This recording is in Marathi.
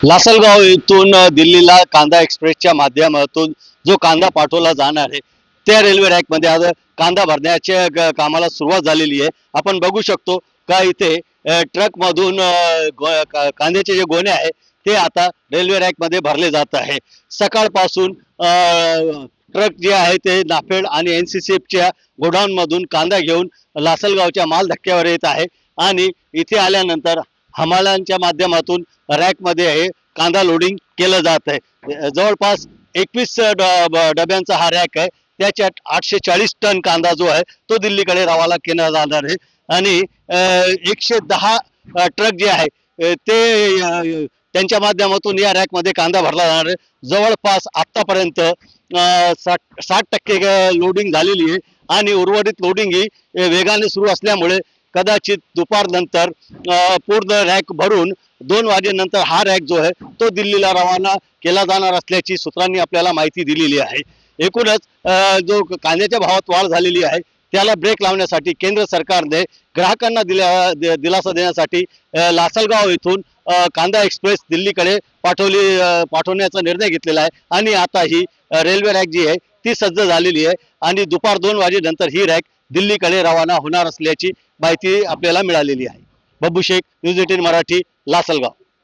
लासलगाव येथून दिल्लीला कांदा एक्सप्रेसच्या माध्यमातून जो कांदा पाठवला जाणार आहे त्या रेल्वे रॅकमध्ये आज कांदा भरण्याच्या कामाला सुरुवात झालेली आहे। आपण बघू शकतो का इथे ट्रकमधून कांद्याचे जे गोणे आहे ते आता रेल्वे रॅकमध्ये भरले जात आहे। सकाळपासून ट्रक जे आहे ते नाफेड आणि NCCFच्या गोडाऊनमधून कांदा घेऊन लासलगावच्या माल धक्क्यावर येत आहे आणि इथे आल्यानंतर हमालांच्या माध्यमातून रॅकमध्ये हे कांदा लोडिंग केलं जात आहे। जवळपास 21 डब्यांचा हा रॅक आहे। त्याच्यात 840 टन कांदा जो आहे तो दिल्लीकडे रवाना केला जाणार आहे आणि 110 ट्रक जे आहे ते त्यांच्या माध्यमातून या रॅकमध्ये कांदा भरला जाणार आहे। जवळपास आतापर्यंत 60% लोडिंग झालेली आहे आणि उर्वरित लोडिंग ही वेगाने सुरू असल्यामुळे कदाचित दुपारनंतर पूर्ण रॅक भरून 2 वाजेनंतर हा रॅक जो आहे तो दिल्लीला रवाना केला जाणार असल्याची सूत्रांनी आपल्याला माहिती दिलेली आहे। एकूणच जो कांद्याच्या भावात वाढ झालेली आहे त्याला ब्रेक लावण्यासाठी केंद्र सरकारने ग्राहकांना दिलासा देण्यासाठी लासलगाव येथून कांदा एक्सप्रेस दिल्लीकडे पाठवण्याचा निर्णय घेतलेला आहे आणि आता ही रेल्वे रॅक जी आहे ती सज्ज झालेली आहे आणि दुपार 2 वाजेनंतर ही रॅक दिल्लीकडे रवाना होणार असल्याची माहिती आपल्याला मिळालेली आहे। बब्बू शेख, न्यूज 18 मराठी, लासलगाव।